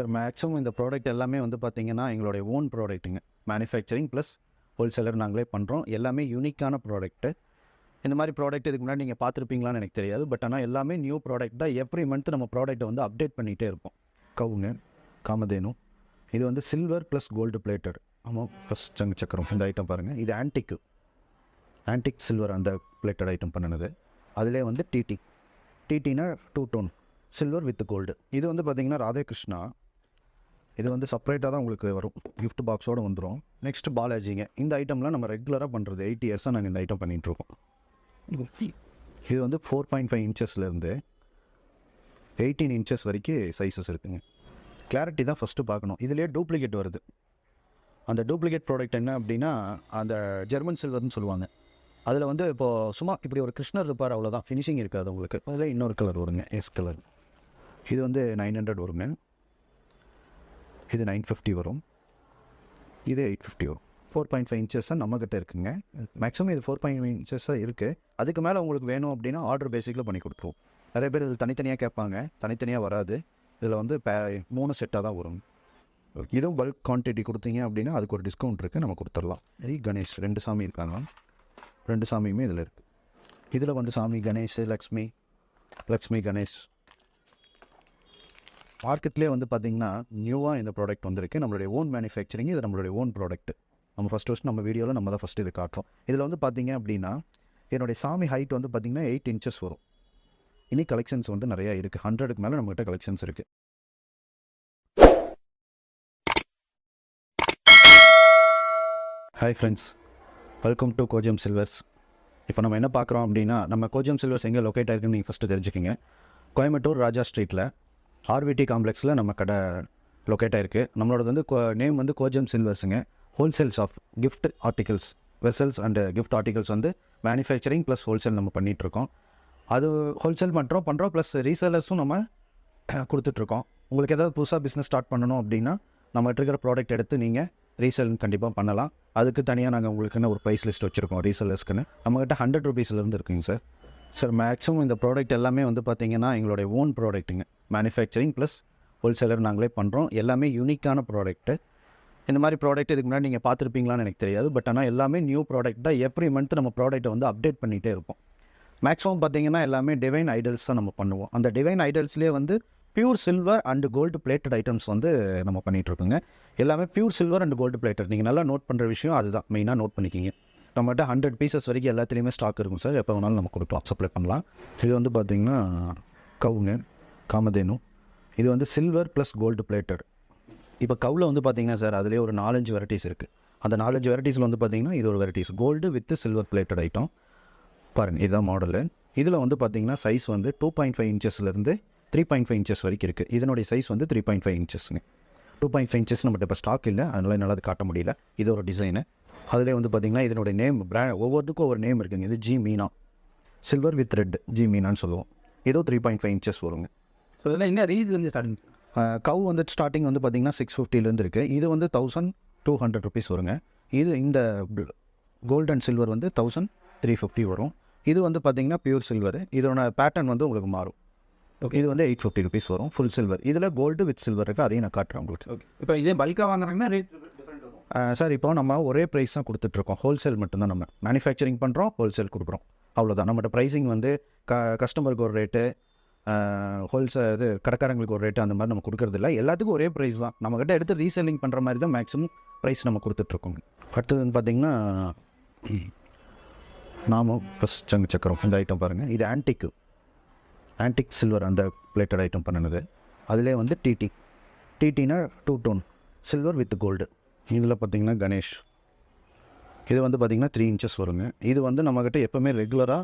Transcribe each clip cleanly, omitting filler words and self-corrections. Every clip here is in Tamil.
சார் மேக்ஸிமம் இந்த ப்ராடக்ட் எல்லாமே வந்து பார்த்தீங்கன்னா எங்களுடைய ஓன் ப்ராடக்ட்டுங்க. மேனுஃபேக்சரிங் ப்ளஸ் ஹோல்சேலர் நாங்களே பண்ணுறோம். எல்லாமே யூனிக்கான ப்ராடக்ட்டு. இந்த மாதிரி ப்ராடக்ட் இதுக்கு முன்னாடி நீங்கள் பார்த்துருப்பீங்களான்னு எனக்கு தெரியாது. பட் ஆனால் எல்லாமே நியூ ப்ராடக்ட் தான். எவ்ரி மந்த் நம்ம ப்ராடக்ட்டை வந்து அப்டேட் பண்ணிகிட்டே இருப்போம். கவுங்க காமதேனு இது வந்து சில்வர் ப்ளஸ் கோல்டு பிளேட்டட். ஆமாம், ஃபஸ்ட் சங்கு சக்கரம் இந்த ஐட்டம் பாருங்கள். இது ஆன்டிக் சில்வர் அந்த பிளேட்டட் ஐட்டம் பண்ணினது. அதிலே வந்து டிடினா 2 டோன் சில்வர் வித் கோல்டு. இது வந்து பார்த்திங்கன்னா ராதேகிருஷ்ணா. இது வந்து செப்பரேட்டாக தான் உங்களுக்கு வரும், கிஃப்ட் பாக்ஸோடு வந்துடும். நெக்ஸ்ட் பாலாஜிங்க. இந்த ஐட்டம்லாம் நம்ம ரெகுலராக பண்ணுறது. 8 இயர்ஸாக நாங்கள் இந்த ஐட்டம் பண்ணிகிட்ருக்கோம். இது வந்து 4.5 இன்ச்சஸ்லேருந்து 18 இன்ச்சஸ் வரைக்கும் சைஸஸ் இருக்குங்க. கிளாரிட்டி தான் ஃபஸ்ட்டு பார்க்கணும். இதுலேயே டூப்ளிகேட் வருது. அந்த டூப்ளிகேட் ப்ராடக்ட் என்ன அப்படின்னா அந்த ஜெர்மன் சில்வர்னு சொல்லுவாங்க. அதில் வந்து இப்போது சும்மா இப்படி ஒரு கிருஷ்ணர் இருப்பார், அவ்வளோதான், ஃபினிஷிங் இருக்காது உங்களுக்கு. அதில் இன்னொரு கலர் வருங்க, எஸ் கலர். இது வந்து 900 வருங்க. இது 950 வரும். இது 850 வரும். 4.5 இன்ச்சஸாக நம்மக்கிட்ட இருக்குங்க. மேக்ஸிமம் இது 4.5 இன்ச்சஸாக இருக்குது. அதுக்கு மேலே உங்களுக்கு வேணும் அப்படின்னா ஆர்டர் பேசிக்கில் பண்ணி கொடுத்துருவோம். நிறைய பேர் இதில் தனித்தனியாக கேட்பாங்க, தனித்தனியாக வராது. இதில் வந்து 3 செட்டாக தான் வரும். இதுவும் பல்க் குவான்டிட்டி கொடுத்தீங்க அப்படின்னா அதுக்கு ஒரு டிஸ்கவுண்ட் இருக்குது, நம்ம கொடுத்துடலாம். இது கணேஷ் 2 சாமி இருக்காங்க. 2 சாமியுமே இதில் இருக்குது. இதில் வந்து சாமி கணேஷ், லக்ஷ்மி கணேஷ். மார்க்கெட்லேயே வந்து பார்த்திங்கன்னா நியூவாக இந்த ப்ராடக்ட் வந்திருக்கு. நம்மளுடைய ஓன் மேனுஃபேக்சரிங். இது நம்மளுடைய ஓன் ப்ராடக்ட். நம்ம ஃபஸ்ட்டு நம்ம வீடியோவில் நம்ம தான் ஃபஸ்ட்டு இது காட்டுறோம். இதில் வந்து பார்த்திங்க அப்படின்னா என்னுடைய சாமி ஹைட் வந்து பார்த்திங்கன்னா 8 இன்ச்சஸ் வரும். இனி கலெக்ஷன்ஸ் வந்து நிறையா இருக்குது. 100க்கு மேலே நம்மகிட்ட கலெக்ஷன்ஸ் இருக்குது. Hi friends, welcome to Kojiyam Silvers. இப்போ நம்ம என்ன பார்க்குறோம் அப்படின்னா, நம்ம கோஜியம் சில்வர்ஸ் எங்கே லொக்கேட் ஆகிருக்குன்னு நீங்கள் ஃபஸ்ட்டு தெரிஞ்சுக்கிங்க. கோயம்புத்தூர் ராஜா ஸ்ட்ரீட்டில் ஆர்விடி காம்ப்ளெக்ஸில் நம்ம கடை லொக்கேட் ஆகிருக்கு. நம்மளோட வந்து நேம் வந்து கோஜியம் சில்வர்ஸுங்க. Wholesales of gift articles, vessels and gift articles வந்து மேனுஃபேக்சரிங் ப்ளஸ் ஹோல்சேல் நம்ம பண்ணிகிட்ருக்கோம். அது ஹோல்சேல் பண்ணுறோம் ப்ளஸ் ரீசேலர்ஸும் நம்ம கொடுத்துட்ருக்கோம். உங்களுக்கு ஏதாவது புதுசாக பிஸ்னஸ் ஸ்டார்ட் பண்ணணும் அப்படின்னா நம்மகிட்ட இருக்கிற ப்ராடக்ட் எடுத்து நீங்கள் ரீசேல் கண்டிப்பாக பண்ணலாம். அதுக்கு தனியாக நாங்கள் உங்களுக்குன்னு ஒரு ப்ரைஸ் லிஸ்ட் வச்சுருக்கோம் ரீசேலர்ஸ்க்குன்னு. நம்மகிட்ட 100 ருபீஸ்லேருந்து இருக்குங்க சார். சார் மேக்ஸிமம் இந்த ப்ராடக்ட் எல்லாமே வந்து பார்த்திங்கன்னா எங்களுடைய ஓன் ப்ராடக்ட்டுங்க. மேனுஃபேக்சரிங் ப்ளஸ் ஹோல்சேலர் நாங்களே பண்ணுறோம். எல்லாமே யூனிக்கான ப்ராடக்ட்டு. இந்த மாதிரி ப்ராடக்ட் இதுக்கு முன்னாடி நீங்கள் பார்த்துருப்பீங்களான்னு எனக்கு தெரியாது. பட் ஆனால் எல்லாமே நியூ ப்ராடக்ட் தான். எவ்ரி மந்த் நம்ம ப்ராடக்ட்டை வந்து அப்டேட் பண்ணிகிட்டே இருப்போம். மேக்ஸிமம் பார்த்திங்கன்னா எல்லாமே டிவைன் ஐடல்ஸ் தான் நம்ம பண்ணுவோம். அந்த டிவைன் ஐடல்ஸ்லேயே வந்து pure silver and gold plated items வந்து நம்ம பண்ணிகிட்ருக்கோங்க. எல்லாமே pure silver and gold plated. நீங்கள் நல்லா நோட் பண்ணுற விஷயம் அதுதான், மெயினாக நோட் பண்ணிக்கிங்க. நம்மகிட்ட 100 பீசஸ் வரைக்கும் எல்லாத்துலேயுமே ஸ்டாக் இருக்கும் சார். எப்போ வேணாலும் நம்ம கொடுக்கலாம், சப்ளை பண்ணலாம். இது வந்து பார்த்திங்கன்னா கவுங்க காமதேனு. இது வந்து சில்வர் ப்ளஸ் கோல்டு பிளேட்டட். இப்போ கவுவில் வந்து பார்த்திங்கன்னா சார் அதுலேயே ஒரு 4-5 வெரைட்டிஸ் இருக்குது. அந்த 4-5 வெரைட்டிஸில் வந்து பார்த்திங்கன்னா இது ஒரு varieties gold with silver plated item. பாருங்கள், இதுதான் மாடலு. இதில் வந்து பார்த்திங்கன்னா சைஸ் வந்து 2.5 இன்ச்சஸ்லேருந்து 3.5 இன்ச்சஸ் வரைக்கும் இருக்குது. இதனுடைய சைஸ் வந்து 3.5 இன்ச்சஸ்ங்க. 2.5 இன்ச்சஸ் நம்மகிட்ட இப்போ ஸ்டாக் இல்லை, அதனால் என்னால் அது காட்ட முடியல. இது ஒரு டிசைனு. அதிலே வந்து பார்த்திங்கன்னா இதனுடைய நேம் ஒவ்வொருத்துக்கும் ஒவ்வொரு நேம் இருக்குங்க. இது G Meena silver with red, G மீனான்னு சொல்லுவோம். இதோ 3.5 இன்ச்சஸ் வருங்க. ஸோ இதெல்லாம் என்ன ரேஞ்சிலேருந்து ஸ்டார்டிங்? கவு வந்து ஸ்டார்டிங் வந்து பார்த்திங்கன்னா 650லேருந்து இருக்குது. இது வந்து 1200 ருபீஸ் வருங்க. இந்த கோல்டு அண்ட் சில்வர் வந்து 1350 வரும். இது வந்து பார்த்திங்கன்னா பியூர் சில்வர். இதோட பேட்டர்ன் வந்து உங்களுக்கு மாறும். ஓகே, இது வந்து 850 ருபீஸ் வரும் ஃபுல் சில்வர். இதில் கோல்டு வித் சில்வர் இருக்குது, அதையும் நான் காட்டுறேன் உங்களுக்கு. ஓகே, இப்போ இதே பல்காக வாங்குறாங்கன்னா ரேட் டிஃப்ரெண்ட் வரும் சார். இப்போ நம்ம ஒரே ப்ரைஸ் தான் கொடுத்துட்ருக்கோம். ஹோல்சேல் மட்டும்தான். நம்ம மேனுஃபேக்சரிங் பண்ணுறோம், ஹோல்சேல் கொடுக்குறோம், அவ்வளோதான். நம்மகிட்ட ப்ரைஸிங் வந்து கஸ்டமருக்கு ஒரு ரேட்டு, ஹோல்சேல் இது கடைக்காரங்களுக்கு ஒரு ரேட்டு, அந்த மாதிரி நம்ம கொடுக்குறதில்ல. எல்லாத்துக்கும் ஒரே ப்ரைஸ் தான். நம்மக்கிட்ட எடுத்து ரீசேலிங் பண்ணுற மாதிரி தான் மேக்ஸிமம் ப்ரைஸ் நம்ம கொடுத்துட்ருக்கோங்க. அடுத்ததுன்னு பார்த்திங்கன்னா நாம ஃபஸ்ட் சங்கு சக்கரம் இந்த ஐட்டம் பாருங்கள். இது ஆன்டிக் சில்வர் அந்த பிளேட்டட் ஐட்டம் பண்ணினது. அதிலே வந்து டிடினா 2 டோன் சில்வர் வித் கோல்டு. இதில் பார்த்திங்கன்னா கணேஷ். இது வந்து பார்த்திங்கன்னா 3 இன்ச்சஸ் வருங்க. இது வந்து நம்மக்கிட்ட எப்போவுமே ரெகுலராக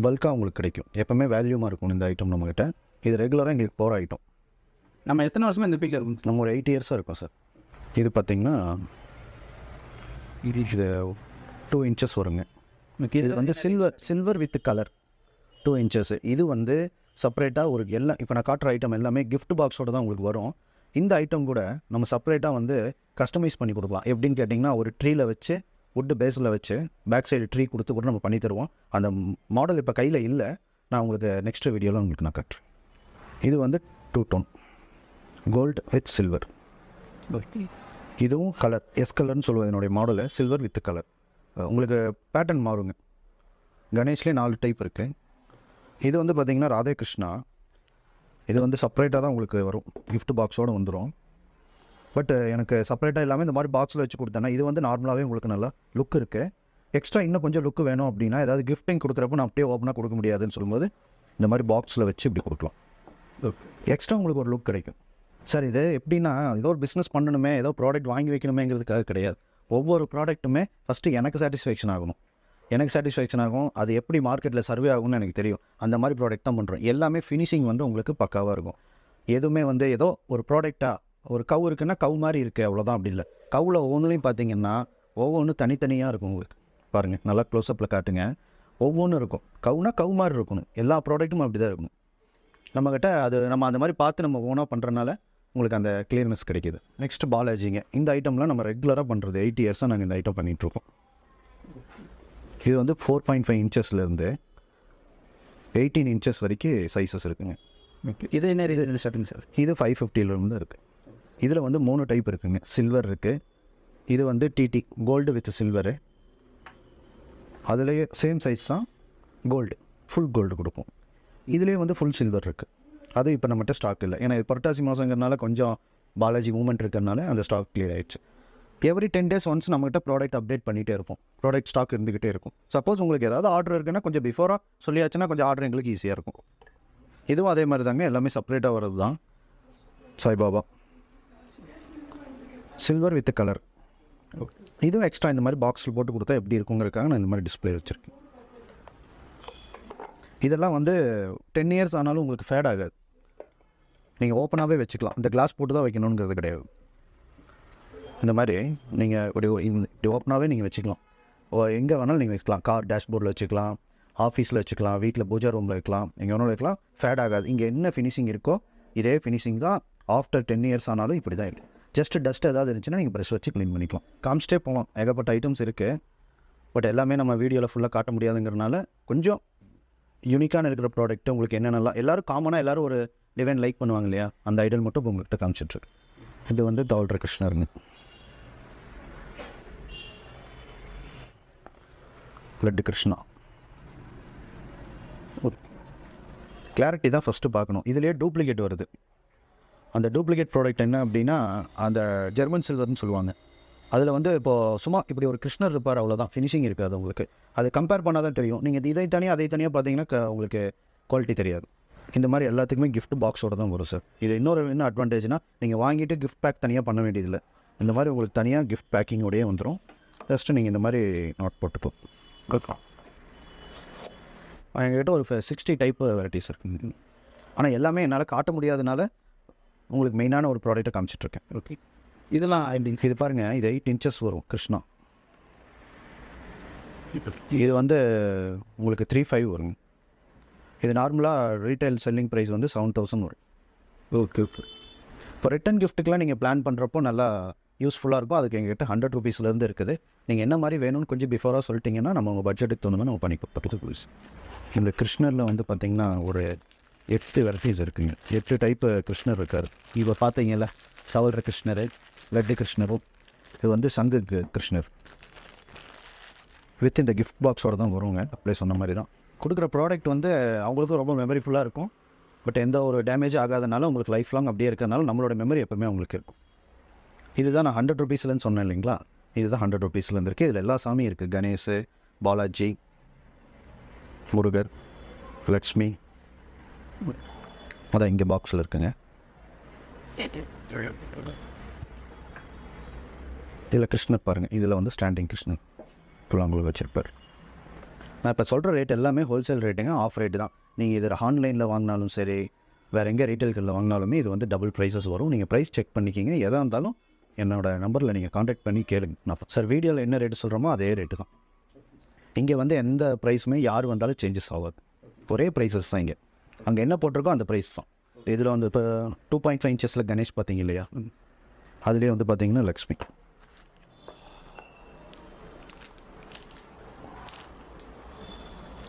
பல்காக உங்களுக்கு கிடைக்கும். எப்போவுமே வேல்யூமாக இருக்கும் இந்த ஐட்டம் நம்மக்கிட்ட. இது ரெகுலராக எங்களுக்கு போகிற ஐட்டம். நம்ம எத்தனை வருஷமாக இந்த பீக்கில் இருக்கும்? நம்ம ஒரு 8 இயர்ஸாக இருக்கும் சார். இது பார்த்திங்கன்னா இது 2 இன்ச்சஸ் வருங்க. இது வந்து சில்வர் வித் கலர் 2 இன்ச்சஸ். இது வந்து செப்பரேட்டாக ஒரு எல்லாம் இப்போ நான் காட்டுற ஐட்டம் எல்லாமே கிஃப்ட் பாக்ஸோடு தான் உங்களுக்கு வரும். இந்த ஐட்டம் கூட நம்ம செப்பரேட்டாக வந்து கஸ்டமைஸ் பண்ணி கொடுக்கலாம். எப்படின்னு கேட்டிங்கன்னா ஒரு ட்ரீயில் வச்சு வுட்டு பேஸில் வச்சு பேக் சைடு ட்ரீ கொடுத்து கூட நம்ம பண்ணி தருவோம். அந்த மாடல் இப்போ கையில் இல்லை, நான் உங்களுக்கு நெக்ஸ்ட் வீடியோவில் உங்களுக்கு நான் காட்டுறேன். இது வந்து 2 டோன் கோல்டு வித் சில்வர். இதுவும் கலர் எஸ் கலர்னு சொல்லுவது என்னுடைய மாடலு. Silver with colour. உங்களுக்கு பேட்டர்ன் மாறுங்க. கணேஷ்லேயே 4 டைப் இருக்குது. இது வந்து பார்த்திங்கன்னா ராதேகிருஷ்ணா. இது வந்து செப்பரேட்டாக தான் உங்களுக்கு வரும், gift பாக்ஸோடு வந்துடும். பட் எனக்கு செப்பரேட்டாக இல்லாமல் இந்த மாதிரி பாக்ஸில் வச்சு கொடுத்தேன்னா இது வந்து நார்மலாகவே உங்களுக்கு நல்லா லுக் இருக்குது. எக்ஸ்ட்ரா இன்னும் கொஞ்சம் லுக் வேணும் அப்படின்னா ஏதாவது கிஃப்டிங் கொடுக்குறப்போ நான் அப்படியே ஓப்பனாக கொடுக்க முடியாதுன்னு சொல்லும்போது இந்த மாதிரி பாக்ஸில் வச்சு இப்படி கொடுக்கலாம். எக்ஸ்ட்ரா உங்களுக்கு ஒரு லுக் கிடைக்கும். சார் இது எப்படின்னா ஏதோ ஒரு பிஸ்னஸ் பண்ணணுமே, ஏதோ ப்ராடக்ட் வாங்கி வைக்கணுமேங்கிறதுக்காக கிடையாது. ஒவ்வொரு ப்ராடக்ட்டுமே ஃபஸ்ட்டு எனக்கு சாட்டிஸ்ஃபேக்ஷன் ஆகணும். எனக்கு சாட்டிஸ்ஃபேக்ஷன் ஆகும், அது எப்படி மார்க்கெட்டில் சர்வே ஆகும்னு எனக்கு தெரியும். அந்த மாதிரி ப்ராடக்ட் தான் பண்ணுறோம். எல்லாமே ஃபினிஷிங் வந்து உங்களுக்கு பக்காவாக இருக்கும். எதுவுமே வந்து ஏதோ ஒரு ப்ராடக்டாக ஒரு கவு இருக்குன்னா கவு மாதிரி இருக்குது அவ்வளோதான், அப்படி இல்லை. கவுவில் ஒவ்வொன்றுலையும் பார்த்தீங்கன்னா ஒவ்வொன்றும் தனித்தனியாக இருக்கும். உங்களுக்கு பாருங்கள், நல்லா க்ளோஸ்அப்பில் காட்டுங்க. ஒவ்வொன்றும் இருக்கும். கவுனா கவு மாதிரி இருக்கணும். எல்லா ப்ராடக்ட்டும் அப்படி தான் இருக்கணும். நம்மக்கிட்ட அது நம்ம அந்த மாதிரி பார்த்து நம்ம ஓனாக பண்ணுறனால உங்களுக்கு அந்த கிளியர்னஸ் கிடைக்கிது. நெக்ஸ்ட்டு பாலாஜிங்க. இந்த ஐட்டம்லாம் நம்ம ரெகுலராக பண்ணுறது. 8 இயர்ஸாக நாங்கள் இந்த ஐட்டம் பண்ணிகிட்ருக்கோம். இது வந்து 4.5 இன்ச்சஸ்லேருந்து 18 இன்ச்சஸ் வரைக்கும் சைஸஸ் இருக்குங்க. இது என்ன ரேஞ்சில் ஸ்டார்டிங் சார்? இது 550 இருக்குது. இதில் வந்து 3 டைப் இருக்குங்க. சில்வர் இருக்குது, இது வந்து டிடி கோல்டு வித் சில்வரு. அதுலேயே சேம் சைஸ் தான் கோல்டு, ஃபுல் கோல்டு கொடுப்போம். இதுலேயே வந்து ஃபுல் சில்வர் இருக்குது. அது இப்போ நம்மகிட்ட ஸ்டாக் இல்லை. ஏன்னா இது புரட்டாசி மாதங்கிறனால கொஞ்சம் பாலாஜி மூமெண்ட் இருக்கிறனால அந்த ஸ்டாக் கிளியர் ஆகிடுச்சு. எவ்ரி 10 days ஒன்ஸ் நம்மகிட்ட ப்ராடக்ட் அப்டேட் பண்ணிகிட்டே இருப்போம். ப்ராடக்ட் ஸ்டாக் இருந்துக்கிட்டே இருக்கும். சப்போஸ் உங்களுக்கு ஏதாவது ஆர்டர் இருக்குன்னா கொஞ்சம் பிஃபோராக சொல்லியாச்சுன்னா கொஞ்சம் ஆர்டர் எங்களுக்கு ஈஸியாக இருக்கும். இதுவும் அதே மாதிரி தாங்க, எல்லாமே செப்பரேட்டாக வர்றது தான். Saibaba silver with colour. இதுவும் எக்ஸ்ட்ரா இந்த மாதிரி பாக்ஸில் போட்டு கொடுத்தா எப்படி இருக்குங்கிறதுக்காக நான் இந்த மாதிரி டிஸ்பிளே வச்சுருக்கேன். இதெல்லாம் வந்து 10 years ஆனாலும் உங்களுக்கு ஃபேட் ஆகாது. நீங்கள் ஓப்பனாகவே வச்சுக்கலாம். இந்த கிளாஸ் போட்டு தான் வைக்கணுங்கிறது கிடையாது. இந்த மாதிரி நீங்கள் இப்படி ஓப்பனாகவே நீங்கள் வச்சுக்கலாம். எங்கே வேணாலும் நீங்கள் வைக்கலாம். கார் டேஷ்போர்டில் வச்சுக்கலாம், ஆஃபீஸில் வச்சுக்கலாம், வீட்டில் பூஜா ரூமில் வைக்கலாம், எங்கே வேணாலும் வைக்கலாம். ஃபேட் ஆகாது. இங்கே என்ன ஃபினிஷிங் இருக்கோ இதே ஃபினிஷிங் தான் ஆஃப்டர் 10 years ஆனாலும் இப்படி தான் இருக்குது. ஜஸ்ட் டஸ்ட் ஏதாவது இருந்துச்சுன்னா நீங்கள் ப்ரெஷ் வச்சு க்ளீன் பண்ணிக்கலாம். காமிச்சிட்டே போகலாம். ஏகப்பட்ட ஐட்டம்ஸ் இருக்குது. பட் எல்லாமே நம்ம வீடியோவில் ஃபுல்லாக காட்ட முடியாதுங்கிறனால கொஞ்சம் யூனிக்கான இருக்கிற ப்ராடக்ட்டு உங்களுக்கு என்னென்னலாம் எல்லோரும் காமனாக எல்லோரும் ஒரு டிவைன் லைக் பண்ணுவாங்க இல்லையா, அந்த ஐடல் மட்டும் இப்போ உங்கள்கிட்ட காமிச்சிட்ருக்கு. இது வந்து தவழ்ற கிருஷ்ணருங்க. லட்டு கிருஷ்ணா. கிளாரிட்டி தான் ஃபஸ்ட்டு பார்க்கணும். இதுலேயே டூப்ளிகேட் வருது. அந்த டூப்ளிகேட் ப்ராடக்ட் என்ன அப்படின்னா அந்த ஜெர்மன் சில்வர்னு சொல்லுவாங்க. அதில் வந்து இப்போது சும்மா இப்படி ஒரு கிருஷ்ணர் இருப்பார், அவ்வளோதான். ஃபினிஷிங் இருக்காது உங்களுக்கு. அது கம்பேர் பண்ணால் தான் தெரியும். நீங்கள் இதை தனியாக அதை தனியாக பார்த்தீங்கன்னா உங்களுக்கு குவாலிட்டி தெரியாது. இந்த மாதிரி எல்லாத்துக்குமே கிஃப்ட் பாக்ஸோடு தான் வரும் சார். இது என்ன அட்வான்டேஜ்னால் நீங்கள் வாங்கிட்டு கிஃப்ட் பேக் தனியாக பண்ண வேண்டியதில்லை. இந்த மாதிரி உங்களுக்கு தனியாக கிஃப்ட் பேக்கிங்கோடையே வந்துடும். ஜஸ்ட்டு நீங்கள் இந்த மாதிரி நோட் போட்டுப்போம். எங்கள்கிட்ட ஒரு 60 டைப் வெரைட்டிஸ் இருக்குங்க. ஆனால் எல்லாமே என்னால் காட்ட முடியாதனால உங்களுக்கு மெயினான ஒரு ப்ராடக்ட்டை காமிச்சிட்ருக்கேன். ஓகே, இதெல்லாம் இது பாருங்கள், இது 8 inches வரும் கிருஷ்ணா. இது வந்து உங்களுக்கு 3.5 வருங்க. இது நார்மலாக ரீட்டைல் செல்லிங் ப்ரைஸ் வந்து 7,000 வரும். ஓகே. இப்போ ரிட்டன் கிஃப்ட்டுக்கெலாம் நீங்கள் பிளான் பண்ணுறப்போ நல்லா யூஸ்ஃபுல்லாக இருக்கும். அதுக்கு எங்கள்கிட்ட 100 rupeesலேருந்து இருக்குது. நீங்கள் என்ன மாதிரி வேணும்னு கொஞ்சம் பிஃபோராக சொல்லிட்டிங்கன்னா நம்ம உங்கள் பட்ஜெட்டுக்கு தகுந்த நம்ம பண்ணி கொடுத்துருக்கோம். இந்த கிருஷ்ணரில் வந்து பார்த்திங்கன்னா ஒரு 8 வெரைட்டிஸ் இருக்குங்க. 8 டைப்பு கிருஷ்ணர் இருக்கார். இப்போ பார்த்தீங்கல்ல, சவல்ற கிருஷ்ணர், லட்டு கிருஷ்ணரும், இது வந்து சங்கு கிருஷ்ணர் வித் இந்த கிஃப்ட் பாக்ஸோடு தான் வருவாங்க. அப்படியே சொன்ன மாதிரி தான் கொடுக்குற ப்ராடக்ட் வந்து அவங்களுக்கும் ரொம்ப மெமரிஃபுல்லாக இருக்கும். பட் எந்த ஒரு டேமேஜ் ஆகாதனால உங்களுக்கு லைஃப் லாங் அப்படியே இருக்கிறதுனால நம்மளோட மெமரி எப்போவுமே உங்களுக்கு இருக்கும். இதுதான் நான் 100 rupeesலன்னு சொன்னேன் இல்லைங்களா, இதுதான் 100 rupeesலேருந்து இருக்குது. இதில் எல்லா சாமியும் இருக்குது. கணேஷ், பாலாஜி, முருகர், லக்ஷ்மி, அதான் இங்கே பாக்ஸில் இருக்குங்க. இதில் கிருஷ்ணர் பாருங்கள், இதில் வந்து ஸ்டாண்டிங் கிருஷ்ணர் உங்களுக்கு வச்சுருப்பார். நான் இப்போ சொல்கிற ரேட் எல்லாமே ஹோல்சேல் ரேட்டுங்க, ஆஃப் ரேட்டு தான். நீங்கள் இதில் ஆன்லைனில் வாங்கினாலும் சரி, வேறு எங்கே ரீட்டைல்களில் வாங்கினாலுமே இது வந்து டபுள் ப்ரைஸஸ் வரும். நீங்கள் ப்ரைஸ் செக் பண்ணிக்கிங்க. எதாக இருந்தாலும் என்னோடய நம்பரில் நீங்கள் காண்டாக்ட் பண்ணி கேளுங்க. நான் சார் வீடியோவில் என்ன ரேட்டு சொல்கிறோமோ அதே ரேட்டு தான். இங்கே வந்து எந்த ப்ரைஸுமே யார் வந்தாலும் சேஞ்சஸ் ஆகாது. ஒரே ப்ரைஸஸ் தான் இங்கே. அங்கே என்ன போட்டிருக்கோ அந்த ப்ரைஸ் தான். இதில் வந்து இப்போ 2.5 inches கணேஷ் பார்த்தீங்க இல்லையா, அதுலேயே வந்து பார்த்தீங்கன்னா லக்ஷ்மி.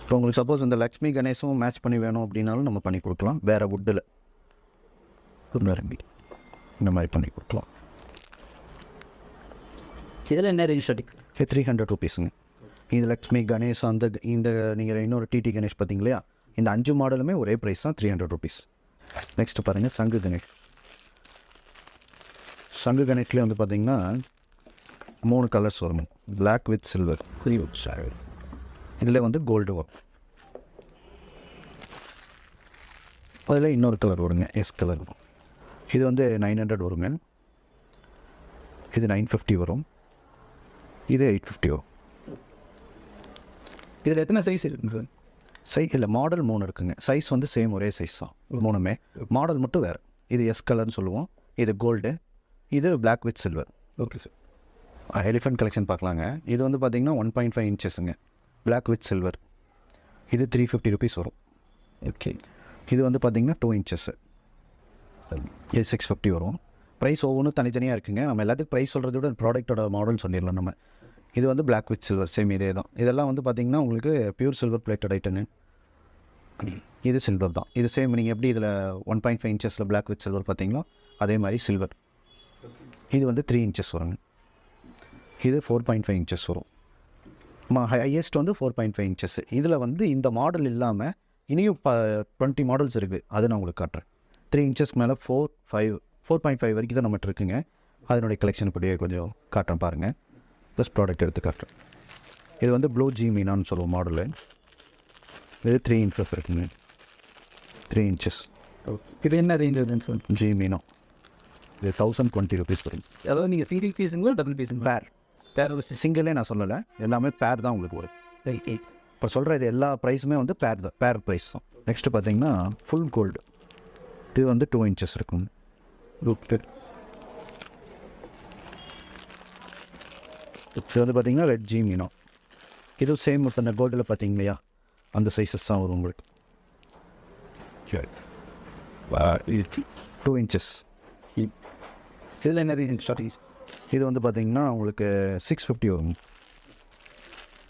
இப்போ உங்களுக்கு சப்போஸ் இந்த லக்ஷ்மி கணேஷும் மேட்ச் பண்ணி வேணும் அப்படின்னாலும் நம்ம பண்ணி கொடுக்கலாம். வேறு வுட்டில் இந்த மாதிரி பண்ணி கொடுக்கலாம். இதில் என்ன ரேஞ்ச் ஸ்டார்டிங்? இது 300 ருபீஸுங்க. இது லக்ஷ்மி கணேஷ் இந்த நீங்கள் இன்னொரு டிடி கணேஷ் பார்த்தீங்க இல்லையா, இந்த 5 மாடலுமே ஒரே ப்ரைஸ் தான், 300 ருபீஸ். நெக்ஸ்ட்டு பாருங்கள் சங்கு கணேஷ். சங்கு கணேஷ்லேயே வந்து பார்த்தீங்கன்னா 3 கலர்ஸ் வரும். பிளாக் வித் சில்வர், இதில் வந்து கோல்டு வரும். அதில் இன்னொரு கலர் வருங்க, எஸ் கலர் வரும். இது வந்து 900 வருங்க. இது 950 வரும். இது 850 வரும். இதில் எத்தனை சைஸ் இருக்குங்க சார்? சைஸ் இல்லை, மாடல் 3 இருக்குங்க. சைஸ் வந்து சேம், ஒரே சைஸ் தான் 3மே. மாடல் மட்டும் வேறு. இது எஸ் கலர்னு சொல்லுவோம், இது கோல்டு, இது black with silver. Okay sir. Elephant collection பார்க்கலாங்க. இது வந்து பார்த்திங்கன்னா 1.5 இன்ச்சஸுங்க, பிளாக் வித் சில்வர். இது 350 ருபீஸ் வரும். ஓகே. இது வந்து பார்த்திங்கன்னா 2 இன்ச்சஸ்ஸு, இது 650 வரும். ப்ரைஸ் ஒவ்வொன்றும் தனித்தனியாக இருக்குங்க. நம்ம எல்லாத்துக்கும் ப்ரைஸ் சொல்கிறத விட ப்ராடக்ட்டோட மாடல் சொல்லிடலாம் நம்ம. இது வந்து பிளாக் வித் சில்வர், சேம் இதே தான். இதெல்லாம் வந்து பார்த்திங்கன்னா உங்களுக்கு பியூர் சில்வர் பிளேட்டட் ஐட்டங்க. இது சில்வர் தான். இது சேம் நீங்கள் எப்படி இதில் 1.5 இன்ச்சஸில் பிளாக் வித் சில்வர் பார்த்தீங்களோ அதே மாதிரி சில்வர். இது வந்து 3 இன்ச்சஸ் வருங்க. இது 4.5 இன்ச்சஸ் வரும். ஹையஸ்ட் வந்து 4.5 இன்ச்சஸ். இதில் வந்து இந்த மாடல் இல்லாமல் இனியும் 20 மாடல்ஸ் இருக்குது. அது நான் உங்களுக்கு காட்டுறேன். 3 இன்ச்சஸ்க்கு மேலே 4.5 வரைக்கும் தான் நம்மகிட்ட இருக்குங்க. அதனுடைய கலெக்ஷன் இப்படியே கொஞ்சம் காட்டுறேன் பாருங்கள். ப்ளஸ் ப்ராடக்ட் எடுத்து காட்டுறேன். இது வந்து ப்ளூ ஜி மீனான்னு சொல்லுவோம் மாடலு. இது 3 இன்ச்சஸ் இருக்குங்க, 3 இன்ச்சஸ். இது என்ன ரேஞ்ச் வருதுன்னு சார்? ஜி மீனோ இது 1020 ருபீஸ் வரும். அதாவது நீங்கள் சிங்கிள் பீஸுங்களா டபுள் பீஸுங்களா? பேர் ஒரு சிங்கிளே நான் சொல்லலை, எல்லாமே பேர் தான் உங்களுக்கு வரும். இப்போ சொல்கிற இது எல்லா ப்ரைஸுமே வந்து பேர் தான், பேர் ப்ரைஸ் தான். நெக்ஸ்ட்டு பார்த்தீங்கன்னா ஃபுல் கோல்டு. இது வந்து 2 இன்ச்சஸ் இருக்கும். ஓகே. இது வந்து பார்த்தீங்கன்னா ரெட் ஜி மீனோ. இது சேம் இப்போ இந்த கோல்டில் பார்த்தீங்க இல்லையா, அந்த சைஸஸ் தான் வரும் உங்களுக்கு. 2 இன்ச்சஸ். இதில் என்ன ரேஞ்ச் ஸ்டார்டிங்? இது வந்து பார்த்தீங்கன்னா உங்களுக்கு 650 வரும்.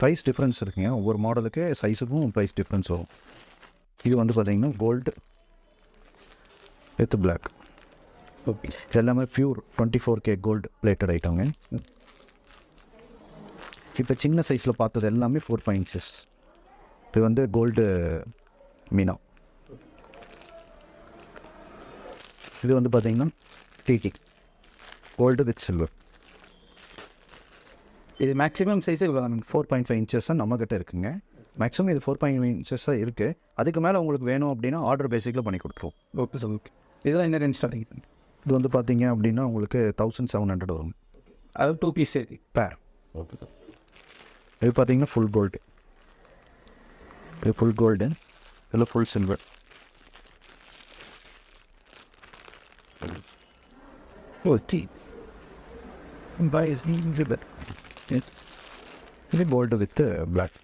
ப்ரைஸ் டிஃப்ரென்ஸ் இருக்குங்க, ஒவ்வொரு மாடலுக்கு சைஸுக்கும் ப்ரைஸ் டிஃப்ரென்ஸ் வரும். இது வந்து பார்த்தீங்கன்னா கோல்டு வித் பிளாக். ஓகே. எல்லாமே பியூர் 24K கோல்டு பிளேட்டட் ஐட்டங்க. இப்போ சின்ன சைஸில் பார்த்தது எல்லாமே 4.5 இன்ச்சஸ். இது வந்து கோல்டு மீனா. இது வந்து பார்த்தீங்கன்னா டிடி கோல்டு வித் சில்வர். இது மேக்ஸிமம் சைஸே இவ்வளோ 4.5 இன்ச்சஸ் தான் நம்மக்கிட்ட இருக்குங்க. மேக்ஸிமம் இது 4.5 இன்ச்சஸ் தான் இருக்குது. அதுக்கு மேலே உங்களுக்கு வேணும் அப்படின்னா ஆர்டர் பேசிக்கில் பண்ணி கொடுத்துருவோம். Okay sir. ஓகே. இதெல்லாம் என்ன ரேஞ்ச் ஸ்டார்டிங்? இது வந்து பார்த்தீங்க அப்படின்னா உங்களுக்கு 1700 வரும். அது 2 பீஸ் சரி பேர். Okay sir. இது பார்த்தீங்கன்னா ஃபுல் கோல்டு. இது ஃபுல் கோல்டு, இதில் ஃபுல் சில்வர். இது கோல்டு வித் பிளாக்.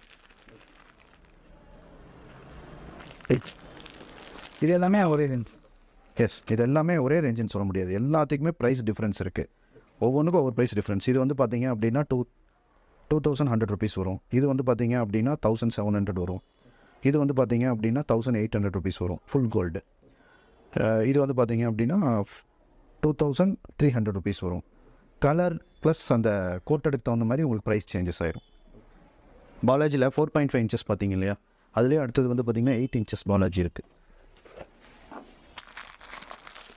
இது எல்லாமே ஒரே ரேஞ்ச்? எஸ், இது எல்லாமே ஒரே ரேஞ்சுன்னு சொல்ல முடியாது. எல்லாத்துக்குமே ப்ரைஸ் டிஃப்ரென்ஸ் இருக்குது. ஒவ்வொன்றுக்கும் ஒவ்வொரு ப்ரைஸ் டிஃப்ரென்ஸ். இது வந்து பார்த்தீங்க அப்படின்னா 2100 ருபீஸ் வரும். இது வந்து பார்த்தீங்க அப்படின்னா 1700 வரும். இது வந்து பார்த்தீங்க அப்படின்னா 1800 ருபீஸ் வரும் ஃபுல் கோல்டு. இது வந்து பார்த்தீங்க அப்படின்னா 2300 ருபீஸ் வரும். கலர் ப்ளஸ் அந்த கோட்டடுக்கு தகுந்த மாதிரி உங்களுக்கு ப்ரைஸ் சேஞ்சஸ் ஆயிரும். பாலாஜியில் 4.5 இன்ச்சஸ் பார்த்தீங்க இல்லையா, அதுலேயே அடுத்தது வந்து பார்த்தீங்கன்னா 8 இன்ச்சஸ் பாலாஜி இருக்குது.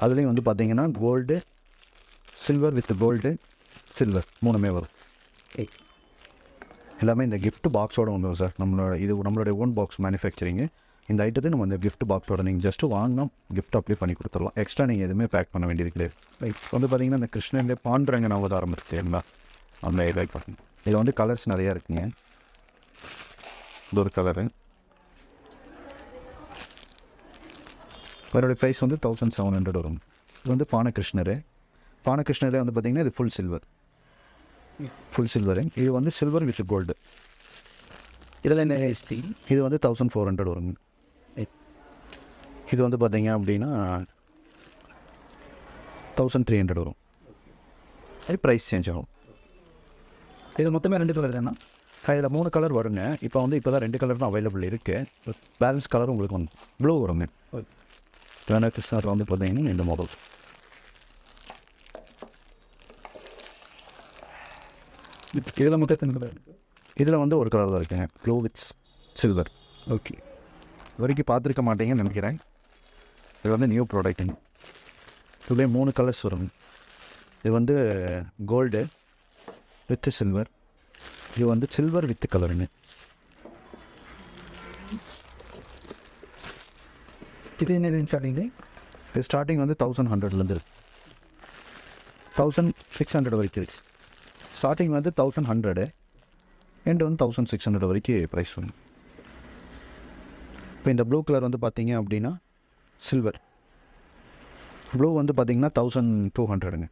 அதுலேயும் வந்து பார்த்தீங்கன்னா gold, silver with gold, silver 3மே வரும். எல்லாமே இந்த கிஃப்ட் பாக்ஸோடு வந்துடும் சார். நம்மளுடைய ஓன் பாக்ஸ் மேனுஃபேக்சரிங்கு. இந்த ஐட்டத்தை நம்ம இந்த கிஃப்ட் பாக்ஸோட நீங்கள் ஜஸ்ட்டு வாங்கினா கிஃப்ட் அப்ளை பண்ணி கொடுத்துடலாம். எக்ஸ்ட்ரா நீங்கள் எதுவுமே பேக் பண்ண வேண்டியது கிடையாது. வந்து பார்த்தீங்கன்னா இந்த கிருஷ்ணன்லேயே பாண்டுரங்கன் அவதாரம் இருக்குது என்ன, அந்த இதை பார்த்தீங்க. இதில் வந்து கலர்ஸ் நிறையா இருக்குங்க. இது ஒரு கலரு. இதோடைய ப்ரைஸ் வந்து 1700 வரும். இது வந்து பானகிருஷ்ணரே வந்து பார்த்திங்கன்னா இது ஃபுல் சில்வரு. இது வந்து சில்வர் வித் கோல்டு. இதில் என்ன ரேஞ்ச்? இது வந்து 1400 வருங்க. இது வந்து பார்த்தீங்க அப்படின்னா 1300 வரும். அது ப்ரைஸ் சேஞ்ச் ஆகும். இது மொத்தமே 2 கலர் தானே? இதில் 3 கலர் வருங்க. இப்போ தான் 2 கலர் தான் அவைலபிள் இருக்குது. பேலன்ஸ் கலர் உங்களுக்கு வந்து ப்ளூ வருங்க. கிருஷ்ணர் வந்து பார்த்தீங்கன்னா இந்த மாடல் இதில் மொத்தம் எத்தனை கலர் இருக்குது? இதில் வந்து ஒரு கலர் தான் இருக்குங்க, ப்ளூ வித் சில்வர். ஓகே. இது வரைக்கும் பார்த்துருக்க மாட்டீங்கன்னு நினைக்கிறேன். இது வந்து நியூ ப்ராடக்ட்டுங்க. இதுலேயே 3 கலர்ஸ் வரும். இது வந்து கோல்டு வித் சில்வர், இது வந்து சில்வர் வித் கலருங்க. இது என்ன ரேஞ்ச் ஸ்டார்டிங்? இது ஸ்டார்டிங் வந்து 1100லேருந்து இருக்குது, 1600 வரைக்கும் இருக்குது. ஸ்டார்டிங் வந்து 1100 அண்ட் வந்து 1600 வரைக்கும் ப்ரைஸ் வரும். இப்போ இந்த ப்ளூ கலர் வந்து பார்த்தீங்க அப்படின்னா சில்வர். ப்ளூ வந்து பார்த்தீங்கன்னா 1200ங்க.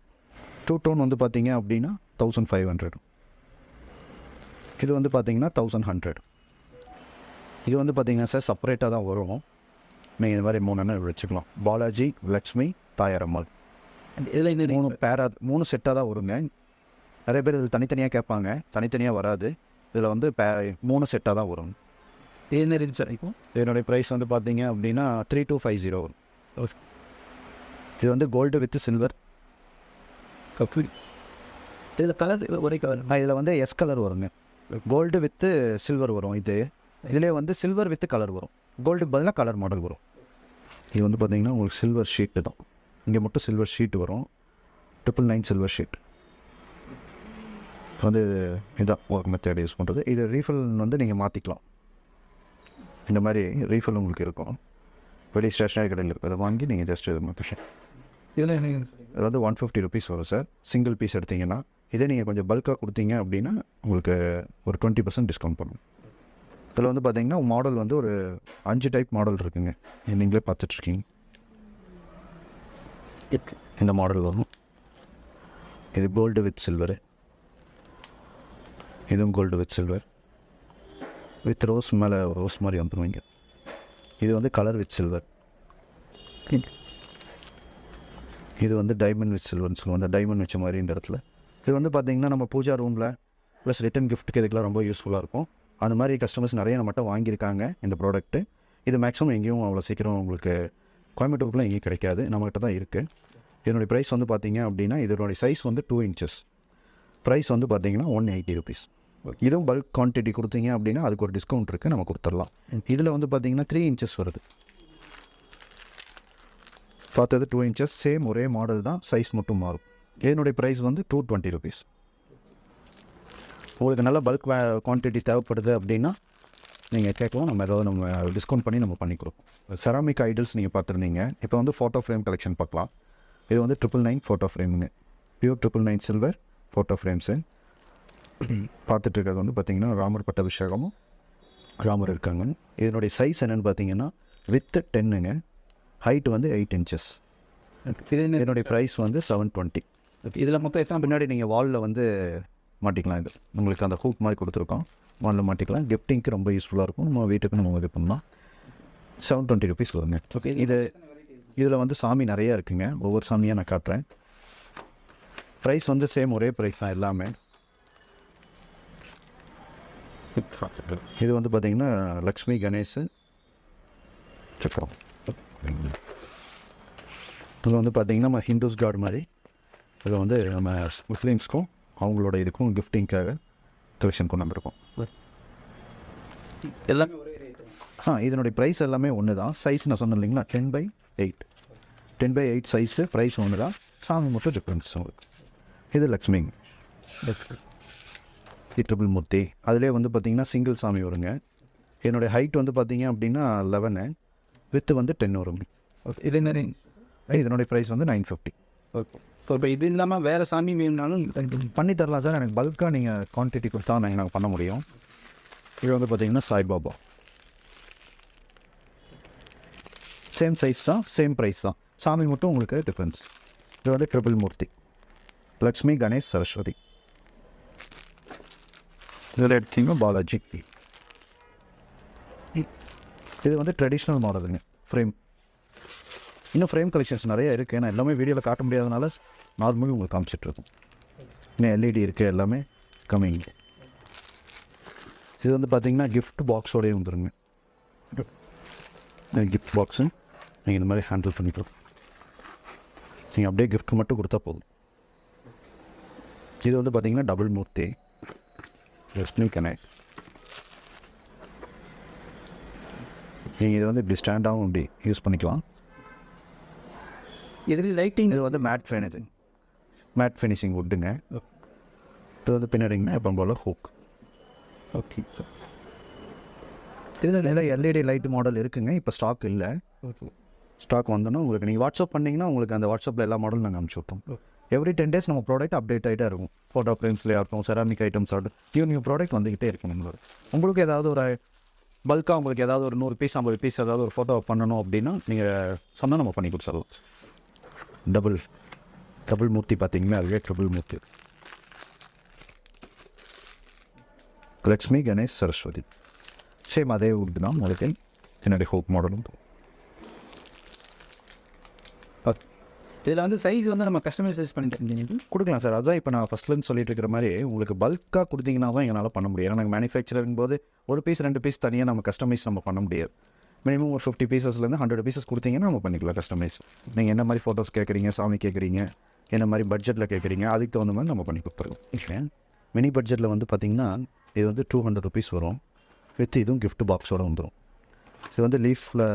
2 டோன் வந்து பார்த்தீங்க அப்படின்னா 1500. இது வந்து பார்த்தீங்கன்னா 1100. இது வந்து பார்த்தீங்கன்னா சார் செப்பரேட்டாக தான் வரும். நீங்கள் இந்த மாதிரி 3 எண்ணெய் வச்சுக்கலாம். பாலாஜி, லக்ஷ்மி, தாயாரம்மாள். இதில் இந்த 3 பேராக 3 செட்டாக தான் வருங்க. நிறைய பேர் இதில் தனித்தனியாக கேட்பாங்க, தனித்தனியாக வராது. இதில் வந்து 3 செட்டாக தான் வரும். இது என்ன ரேஞ்ச் கிடைக்கும்? இதனுடைய ப்ரைஸ் வந்து பார்த்தீங்க அப்படின்னா 3250 வரும். இது வந்து கோல்டு வித் சில்வர். இதில் கலர் ஒரே கலர்? இதில் வந்து எஸ் கலர் வருங்க. கோல்டு வித்து சில்வர் வரும். இதிலே வந்து சில்வர் வித்து கலர் வரும். கோல்டுக்கு பதிலாக கலர் மாடல் வரும். இது வந்து பார்த்தீங்கன்னா உங்களுக்கு சில்வர் ஷீட்டு தான். இங்கே மட்டும் சில்வர் ஷீட் வரும். 999 சில்வர் ஷீட் வந்து இதான் ஒர்க் மெத்தட் யூஸ் பண்ணுறது. இது ரீஃபில் வந்து நீங்கள் மாற்றிக்கலாம். இந்த மாதிரி ரீஃபில் உங்களுக்கு இருக்கும். வெளி ஸ்டேஷனரி கடையில் இருக்கும். அதை வாங்கி நீங்கள் ஜஸ்ட் இது மாற்றிக்கலாம். இதில் என்ன? இது வந்து 150 ருபீஸ் வரும் சார். சிங்கிள் பீஸ் எடுத்திங்கன்னா. இதே நீங்கள் கொஞ்சம் பல்காக கொடுத்தீங்க அப்படின்னா உங்களுக்கு ஒரு 20% டிஸ்கவுண்ட் பண்ணும். இதில் வந்து பார்த்தீங்கன்னா மாடல் வந்து ஒரு 5 டைப் மாடல் இருக்குங்க. நீங்களே பார்த்துட்ருக்கீங்க. இந்த மாடல் வரும். இது கோல்டு வித் சில்வரு. இதுவும் gold with silver with rose, மேலே ரோஸ் மாதிரி வந்துடுவீங்க. இது வந்து கலர் வித் சில்வர். இது வந்து டைமண்ட் வித் சில்வர்னு சொல்லுவோம். அந்த டைமண்ட் வச்ச மாதிரி இந்த இடத்துல. இது வந்து பார்த்திங்கன்னா நம்ம பூஜா ரூமில் ப்ளஸ் ரிட்டன் கிஃப்ட்டுக்கு இதுக்கெலாம் ரொம்ப யூஸ்ஃபுல்லாக இருக்கும். அந்த மாதிரி கஸ்டமர்ஸ் நிறைய நம்மகிட்ட வாங்கியிருக்காங்க இந்த ப்ராடக்ட்டு. இது மேக்ஸிமம் எங்கேயும் அவ்வளோ சீக்கிரம் உங்களுக்கு கோயம்புத்தூருக்குலாம் எங்கேயும் கிடைக்காது, நம்மகிட்ட தான் இருக்குது. இதனுடைய ப்ரைஸ் வந்து பார்த்திங்க அப்படின்னா இதனுடைய சைஸ் வந்து 2 inches. ப்ரைஸ் வந்து பார்த்திங்கன்னா 180 ருபீஸ். இதுவும் பல்க் குவான்டிட்டி கொடுத்தீங்க அப்படின்னா அதுக்கு ஒரு டிஸ்கவுண்ட் இருக்குது, நம்ம கொடுத்துடலாம். இதில் வந்து பார்த்திங்கன்னா 3 inches வருது. பார்த்தது 2 inches, சேம் ஒரே மாடல் தான், சைஸ் மட்டும் மாறும். இதனுடைய ப்ரைஸ் வந்து 220 ருபீஸ். உங்களுக்கு நல்ல பல்க் குவான்டிட்டி தேவைப்படுது அப்படின்னா நீங்கள் கேட்கலாம். நம்ம ஏதாவது நம்ம டிஸ்கவுண்ட் பண்ணி நம்ம பண்ணி கொடுப்போம். செராமிக் ஐடல்ஸ் நீங்கள் பார்த்துருந்தீங்க. இப்போ வந்து ஃபோட்டோ ஃப்ரேம் கலெக்ஷன் பார்க்கலாம். இது வந்து 999 ஃபோட்டோ ஃப்ரேமுங்க. Pure 999 silver photo frames. பார்த்துட்டு இருக்கிறது வந்து பார்த்திங்கன்னா ராமர் பட்டாபிஷேகமும் ராமர் இருக்காங்க. இதனுடைய சைஸ் என்னென்னு பார்த்தீங்கன்னா வித்து 10ங்க, ஹைட் வந்து 8 inches. இதனுடைய ப்ரைஸ் வந்து 720. இதில் மொத்தம் எத்தனை? பின்னாடி நீங்கள் வாலில் வந்து மாட்டிக்கலாம். இது உங்களுக்கு அந்த ஹூக் மாதிரி கொடுத்துருக்கோம், வாலில் மாட்டிக்கலாம். கிஃப்டிங்க்கு ரொம்ப யூஸ்ஃபுல்லாக இருக்கும். நம்ம வீட்டுக்கு நம்ம இது பண்ணலாம். 720 ருபீஸ் வருங்க. ஓகே. இதில் வந்து சாமி நிறையா இருக்குங்க. ஒவ்வொரு சாமியாக நான் காட்டுறேன். ப்ரைஸ் வந்து சேம் ஒரே ப்ரைஸ் தான் எல்லாமே. இது வந்து பார்த்திங்கன்னா லக்ஷ்மி கணேஷ். இதில் வந்து பார்த்திங்கன்னா நம்ம ஹிந்துஸ் காட் மாதிரி. இதில் வந்து நம்ம முஸ்லீம்ஸ்க்கும் அவங்களோட இதுக்கும் கிஃப்டிங்காக கலெக்ஷன் கொண்டு வந்திருக்கோம். எல்லாமே ஒரே ரேட்டு? இதனுடைய ப்ரைஸ் எல்லாமே ஒன்று தான். சைஸ் நான் சொன்னேன் இல்லைங்களா, 10/8. 10/8 சைஸு, ப்ரைஸ் ஒன்று தான். சாமி மட்டும் டிஃப்ரென்ஸ் உங்களுக்கு. இது லக்ஷ்மி ட்ரிபிள் மூர்த்தி. அதிலே வந்து பார்த்திங்கன்னா சிங்கிள் சாமி வருங்க. என்னுடைய ஹைட் வந்து பார்த்திங்க அப்படின்னா 11, வித்து வந்து 10 வருங்க. ஓகே. இது என்ன ரேஞ்ச்? இதனுடைய ப்ரைஸ் வந்து 950. ஓகே. ஸோ இப்போ இது இல்லாமல் வேறு சாமி வேணும்னாலும் பண்ணி தரலாம் சார். எனக்கு பல்காக நீங்கள் குவான்டிட்டி கொடுத்தா நாங்கள் பண்ண முடியும். இது வந்து பார்த்திங்கன்னா சாய்பாபா. சேம் சைஸ் தான், சேம் ப்ரைஸ் தான். சாமி மட்டும் உங்களுக்கு டிஃப்ரென்ஸ். இது வந்து ட்ரிபிள் மூர்த்தி, லக்ஷ்மி கணேஷ் சரஸ்வதி. இதில் எடுத்தீங்கன்னா பாலாஜி. இது வந்து ட்ரெடிஷ்னல் மாடலுங்க. ஃப்ரேம் இன்னும் ஃப்ரேம் கலெக்ஷன்ஸ் நிறைய இருக்குது. ஏன்னா எல்லாமே வீடியோவில் காட்ட முடியாதனால நார்மலி உங்களுக்கு காமிச்சிட்ருக்கோம். இன்னும் எல்இடி இருக்குது, எல்லாமே கம்மிங். இது வந்து பார்த்திங்கன்னா கிஃப்ட் பாக்ஸோடய வந்துடுங்க. கிஃப்ட் பாக்ஸு நீங்கள் இந்த மாதிரி ஹேண்டில் பண்ணிக்கலாம். நீங்கள் அப்படியே கிஃப்ட் மட்டும் கொடுத்தா போதும். இது வந்து பார்த்திங்கன்னா டபுள் மூர்த்தி. லக்ஷ்மி கணேஷ். நீங்கள் இது வந்து இப்படி ஸ்டாண்டாகவும் இப்படி யூஸ் பண்ணிக்கலாம். இதில் லைட்டிங் இது வந்து மேட் ஃபினிஷிங், மேட் ஃபினிஷிங் வுட்டுங்க. இது வந்து பின்னாடிங்கன்னா எப்போ போல் ஹூக். ஓகே. இதில் நிறைய எல்இடி லைட் மாடல் இருக்குங்க. இப்போ ஸ்டாக் இல்லை. ஓகே. ஸ்டாக் வந்தோன்னா உங்களுக்கு நீங்கள் வாட்ஸ்அப் பண்ணிங்கன்னா உங்களுக்கு அந்த வாட்ஸ்அப்பில் எல்லா மாடலும் நாங்கள் அனுப்பிச்சி விட்டோம். எவ்ரி 10 days நம்ம ப்ராடக்ட் அப்டேட் ஆகிட்டே இருக்கும். ஃபோட்டோ ஃப்ரேம்ஸ்லேயே இருக்கும், செராமிக் ஐட்டம்ஸ் ஆகட்டும், நியூ ப்ராடக்ட் வந்துக்கிட்டே இருக்கும். உங்களுக்கு ஏதாவது ஒரு பல்காக உங்களுக்கு ஏதாவது ஒரு 100 பீஸ் 50 பீஸ் ஏதாவது ஒரு ஃபோட்டோ பண்ணணும் அப்படின்னா நீங்கள் சொன்னால் நம்ம பண்ணி கொடுத்துடலாம். டபுள் மூர்த்தி பார்த்தீங்கன்னா அதுவே ட்ரிபிள் மூர்த்தி. லக்ஷ்மி கணேஷ் சரஸ்வதி சேம் அதே உண்டு தான் உங்களுக்கு என்னுடைய ஹோப் மாடலும். இதில் வந்து சைஸ் வந்து நம்ம கஸ்டமைசைஸ் பண்ணிட்டு கொடுக்கலாம் சார். அதுதான் இப்போ நான் ஃபஸ்ட்லேருந்து சொல்லிட்டு இருக்கிற மாதிரி உங்களுக்கு பல்காக கொடுத்தீங்கன்னா தான் எங்களால் பண்ண முடியும். ஏன்னா நாங்கள் மேனுஃபேக்சரிங் போது ஒரு பீஸ் 2 பீஸ் தனியாக நம்ம கஸ்டமைஸ் நம்ம பண்ண முடியாது. மினிமம் ஒரு 50 பீசஸ்லேருந்து 100 பீசஸ் கொடுத்தீங்கன்னா நம்ம பண்ணிக்கலாம் கஸ்டமைஸ். நீங்கள் என்ன மாதிரி ஃபோட்டோஸ் கேட்குறீங்க, சாமி கேட்குறீங்க, என்ன மாதிரி பட்ஜெட்டில் கேட்குறீங்க, அதுக்கு தகுந்த மாதிரி நம்ம பண்ணி கொடுத்துருவோம். மினி பட்ஜெட்டில் வந்து பார்த்திங்கன்னா இது வந்து 200 rupees வரும். வித் இதுவும் கிஃப்ட் பாக்ஸோடு வந்துடும். இது வந்து லீஃபில்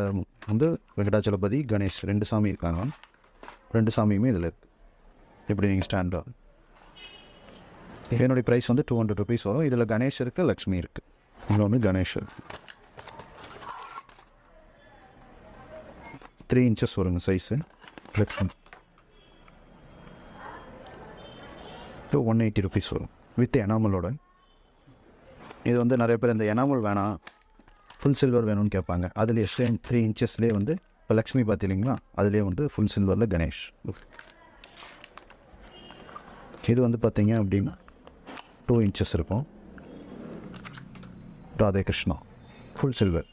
வந்து வெங்கடாச்சலபதி கணேஷ் 2 சாமி இருக்காங்க. 2 சாமியுமே இதில் இருக்குது. இப்படி நீங்கள் ஸ்டாண்டாக என்னுடைய ப்ரைஸ் வந்து 200 rupees வரும். இதில் கணேஷ் இருக்குது, லக்ஷ்மி இருக்குது. இன்னொன்று கணேஷ் இருக்குது. 3 inches வருங்க சைஸு. லக்ஷ்மி 180 rupees வரும் வித் எனாமலோட. இது வந்து நிறைய பேர் இந்த எனாமல் வேணாம் ஃபுல் சில்வர் வேணும்னு கேட்பாங்க. அதுலேயே சேம் 3 inchesலேயே வந்து இப்போ லக்ஷ்மி பார்த்திங்களா அதுலேயே வந்து ஃபுல் சில்வரில் கணேஷ். இது வந்து பார்த்திங்க அப்படின்னா 2 inches இருக்கும். Radhe Krishna full silver.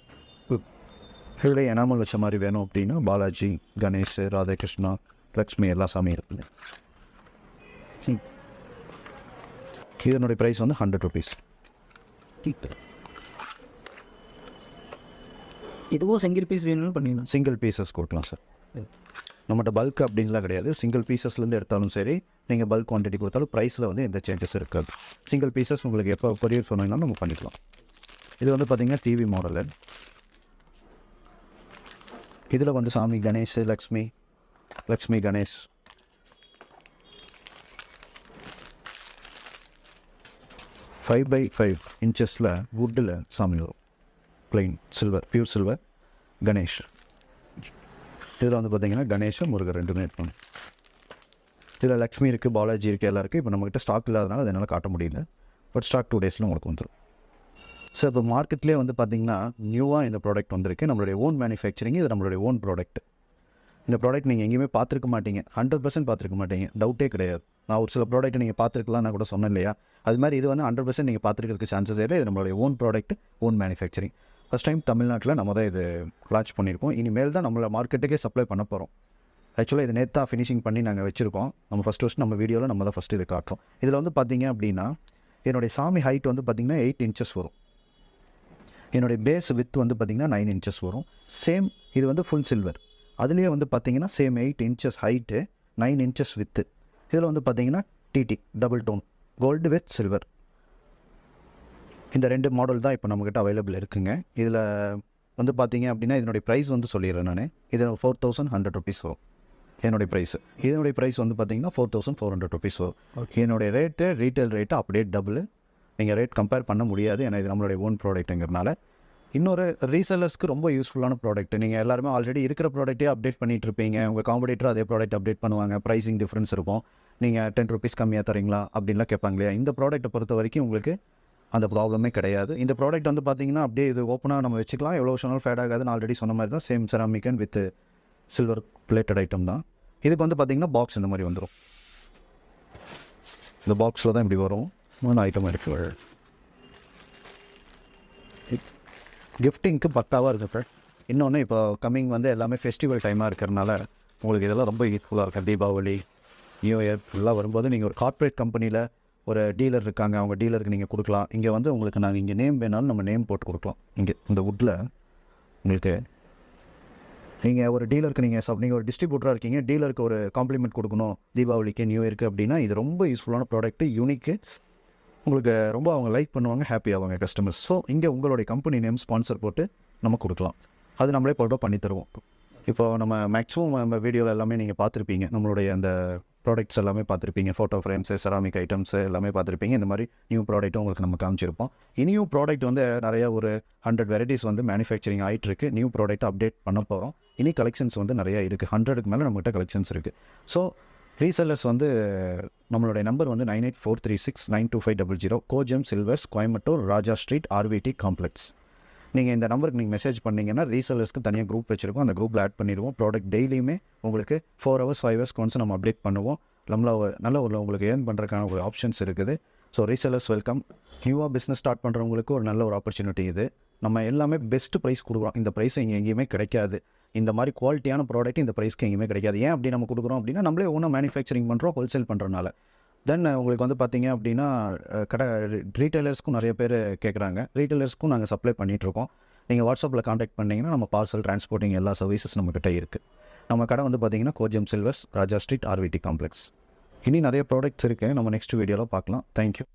இதில் எனாமல் வச்ச மாதிரி வேணும் அப்படின்னா பாலாஜி, கணேஷ், ராதே கிருஷ்ணா, லக்ஷ்மி எல்லா சாமியும் இருக்குது. இதனுடைய ப்ரைஸ் வந்து 100 rupees. இதுவும் சிங்கிள் பீஸ் வேணும்னு பண்ணிடலாம். சிங்கிள் பீசஸ் கொடுக்கலாம் சார். நம்மகிட்ட பல்க் அப்படின்லாம் கிடையாது. சிங்கிள் பீசஸ்லேருந்து எடுத்தாலும் சரி, நீங்கள் பல்க் குவான்டிட்டி கொடுத்தாலும் ப்ரைஸில் வந்து எந்த சேஞ்சஸ் இருக்காது. சிங்கிள் பீசஸ் உங்களுக்கு எப்போ கொரியர் சொன்னீங்கன்னா நம்ம பண்ணிக்கலாம். இது வந்து பார்த்திங்கன்னா டிவி மாடலு. இதில் வந்து சாமி கணேஷ், லக்ஷ்மி கணேஷ். ஃபைவ் பை 5 inchesல வுட்டில் சாமி வரும். Plain silver, pure silver Ganesh. இதில் வந்து பார்த்திங்கன்னா கணேஷ், முருகர் 2மே இருப்பாங்க. இதில் லக்ஷ்மி இருக்குது, பாலாஜி இருக்குது, எல்லாம் இருக்குது. இப்போ நம்மக்கிட்ட ஸ்டாக் இல்லாதனால அதை என்னால் காட்ட முடியல. பட் ஸ்டாக் 2 daysல உங்களுக்கு வந்துடும். ஸோ இப்போ மார்க்கெட்லேயே வந்து பார்த்திங்கன்னா நியூவாக இந்த ப்ராடக்ட் வந்திருக்கு. நம்மளுடைய ஓன் மேனுஃபேக்சரிங். இது நம்மளுடைய ஓன் ப்ராடக்ட். இந்த ப்ராடக்ட் நீங்கள் எங்கேயுமே பார்த்துருக்க மாட்டீங்க. 100% பார்த்துருக்க மாட்டீங்க, டவுட்டே கிடையாது. நான் ஒரு சில ப்ராடக்ட் நீங்கள் பார்த்துருக்கலாம் நான் கூட சொன்னேன் இல்லையா, அது மாதிரி இது வந்து 100% நீங்கள் பார்த்துருக்கிறதுக்கு சான்சஸ் இல்லை. இது நம்மளுடைய own product, own manufacturing. First time தமிழ்நாட்டில் நம்ம தான் இது லான்ச் பண்ணியிருக்கோம். இனிமேல் தான் நம்மளை மார்க்கெட்டுக்கே சப்ளை பண்ண போகிறோம். ஆக்சுவலாக இது நேற்று ஃபினிஷிங் பண்ணி நாங்கள் வச்சுருக்கோம். நம்ம ஃபஸ்ட்டு நம்ம வீடியோவில் நம்ம தான் ஃபஸ்ட்டு இது காட்டுறோம். இதில் வந்து பார்த்திங்க அப்படின்னா என்னுடைய சாமி ஹைட் வந்து பார்த்திங்கன்னா 8 inches வரும். என்னுடைய பேஸ் வித் வந்து பார்த்திங்கன்னா 9 inches வரும். சேம் இது வந்து ஃபுல் சில்வர். அதுலேயே வந்து பார்த்திங்கன்னா same 8 inches height, 9 inches width. இதில் வந்து பார்த்திங்கன்னா DT double tone gold with silver. இந்த 2 மாடல் தான் இப்போ நம்மக்கிட்ட அவைலபிள் இருக்குங்க. இதில் வந்து பார்த்திங்க அப்படின்னா இதனுடைய ப்ரைஸ் வந்து சொல்லிடுறேன் நான். இது 4100 rupees வரும் என்னுடைய ப்ரைஸு. இதனுடைய ப்ரைஸ் வந்து பார்த்திங்கன்னா 4400 rupees வரும். என்னுடைய ரேட்டு ரீட்டைல் ரேட்டு அப்படியே டபுள். நீங்கள் ரேட் கம்பேர் பண்ண முடியாது, ஏன்னா இது நம்மளுடைய ஓன் ப்ராடக்ட்டுங்கிறனால. இன்னொரு ரீசெல்லர்ஸ்க்கு ரொம்ப யூஸ்ஃபுல்லான ப்ராடக்ட். நீங்கள் எல்லாருமே ஆல்ரெடி இருக்கிற ப்ராடக்ட்டே அப்டேட் பண்ணிகிட்டு இருப்பீங்க. உங்கள் காம்படிட்டர் அதே ப்ராடக்ட் அப்டேட் பண்ணுவாங்க. ப்ரைஸிங் டிஃப்ரென்ஸ் இருக்கும். நீங்கள் 10 rupees கம்மியாக தரீங்களா அப்படின்லாம் கேட்பாங்க இல்லையா. இந்த ப்ராடக்ட்டை பொறுத்த வரைக்கும் உங்களுக்கு அந்த ப்ராப்ளமே கிடையாது. இந்த ப்ராடக்ட் வந்து பார்த்திங்கன்னா அப்படியே இது ஓப்பனாக நம்ம வச்சுக்கலாம். எவ்வளோ வருஷம் ஃபேட் ஆகாதுன்னு ஆல்ரெடி சொன்ன மாதிரி தான். Same ceramic and with silver plated item தான். இதுக்கு வந்து பார்த்திங்கன்னா பாக்ஸ் இந்த மாதிரி வந்துடும். இந்த பாக்ஸில் தான் இப்படி வரும். ஐட்டம் இருக்குது. கிஃப்டிங்க்கு பக்காவாக இருக்குது சார். இன்னொன்று இப்போ கம்மிங் வந்து எல்லாமே ஃபெஸ்டிவல் டைமாக இருக்கிறனால உங்களுக்கு இதெல்லாம் ரொம்ப யூஸ்ஃபுல்லாக இருக்கும். தீபாவளி, நியூ இயர் எல்லாம் வரும்போது நீங்கள் ஒரு கார்ப்பரேட் கம்பெனியில் ஒரு டீலர் இருக்காங்க, அவங்க டீலருக்கு நீங்கள் கொடுக்கலாம். இங்கே வந்து உங்களுக்கு நாங்கள் இங்கே நேம் வேணாலும் நம்ம நேம் போட்டு கொடுக்கலாம். இங்கே இந்த வுட்டில் உங்களுக்கு நீங்கள் ஒரு டீலருக்கு நீங்கள் ஒரு டிஸ்ட்ரிபியூட்டராக இருக்கீங்க, டீலருக்கு ஒரு காம்ப்ளிமெண்ட் கொடுக்கணும் தீபாவளிக்கு, நியூ இயருக்கு அப்படின்னா இது ரொம்ப யூஸ்ஃபுல்லான ப்ராடக்ட்டு, யூனிக்கு. உங்களுக்கு ரொம்ப அவங்க லைக் பண்ணுவாங்க, ஹாப்பி ஆவாங்க கஸ்டமர்ஸ். ஸோ இங்கே உங்களுடைய கம்பெனி நேம் ஸ்பான்சர் போட்டு நம்ம கொடுக்கலாம். அது நம்மளே போட்டோ பண்ணி தருவோம். இப்போ நம்ம மேக்ஸிமம் நம்ம வீடியோவில் எல்லாமே நீங்கள் பார்த்துருப்பீங்க, நம்மளுடைய அந்த ப்ராடக்ட்ஸ் எல்லாமே பார்த்துருப்பீங்க, ஃபோட்டோ ஃப்ரேம்ஸு, செராமிக் ஐட்டம்ஸு எல்லாமே பார்த்துருப்பீங்க. இந்த மாதிரி நியூ ப்ராடக்ட்டும் உங்களுக்கு நம்ம காமிச்சிருப்போம். இனியும் ப்ராடக்ட் வந்து நிறையா ஒரு 100 வெரைட்டிஸ் வந்து மேனுஃபேக்சரிங் ஆகிட்டு இருக்குது. நியூ ப்ராடக்ட் அப்டேட் பண்ண போகிறோம். இனி கலெக்ஷன்ஸ் வந்து நிறையா இருக்குது. 100க்கு மேலே நம்மகிட்ட கலெக்ஷன்ஸ் இருக்குது. ஸோ ரீசெல்லர்ஸ் வந்து நம்மளுடைய நம்பர் வந்து 9843692500, கோஜெம் சில்வர்ஸ், கோயம்புத்தூர், ராஜா ஸ்ட்ரீட், RVT காம்ப்ளெக்ஸ். நீங்கள் இந்த நம்பருக்கு நீங்கள் மெசேஜ் பண்ணிங்கன்னா ரீசெல்லர்ஸ்க்கு தனியாக குரூப் வச்சுருக்கோம். அந்த குரூப்பில் ஆட் பண்ணிடுவோம். ப்ராடக்ட் டெய்லியுமே உங்களுக்கு 4 hours 5 hours ஒன்ஸ் நம்ம அப்டேட் பண்ணுவோம். நல்ல ஒரு உங்களுக்கு ஏர்ன் பண்ணுறதுக்கான ஒரு ஆப்ஷன்ஸ் இருக்குது. So resellers welcome. நியூவாக பிஸ்னஸ் ஸ்டார்ட் பண்ணுறவங்களுக்கு ஒரு நல்ல ஒரு ஆப்பர்ச்சுனிட்டி இது. நம்ம எல்லாமே பெஸ்ட்டு ப்ரைஸ் கொடுக்குறோம். இந்த ப்ரைஸ் இங்கே எங்கேயுமே கிடைக்காது. இந்த மாதிரி குவாலிட்டியான ப்ராடக்ட் இந்த ப்ரைஸ்க்கு எங்கேயுமே கிடைக்காது. ஏன் அப்படி நம்ம கொடுக்குறோம் அப்படின்னா, நம்மளே ஓனாக மேனுஃபேக்சரிங் பண்ணுறோம், ஹோல்சேல் பண்ணுறனால. தென் உங்களுக்கு வந்து பார்த்தீங்க அப்படின்னா, ரீட்டைலர்ஸ்க்கும் நிறைய பேர் கேட்குறாங்க. ரீட்டைலர்ஸ்க்கும் நாங்கள் சப்ளை பண்ணிகிட்ருக்கோம். நீங்கள் வாட்ஸ்அப்பில் காண்டாக்ட் பண்ணிங்கன்னா நம்ம பார்சல், டிரான்ஸ்போர்ட்டிங் எல்லா சர்வீசஸ் நம்மக்கிட்ட இருக்குது. நம்ம கடை வந்து பார்த்தீங்கன்னா கோஜெம் சில்வர்ஸ், ராஜா ஸ்ட்ரீட், RVT காம்ப்ளெக்ஸ். இனி நிறைய ப்ராடக்ட்ஸ் இருக்குது. நம்ம நெக்ஸ்ட் வீடியோவில் பார்க்கலாம். தேங்க்யூ.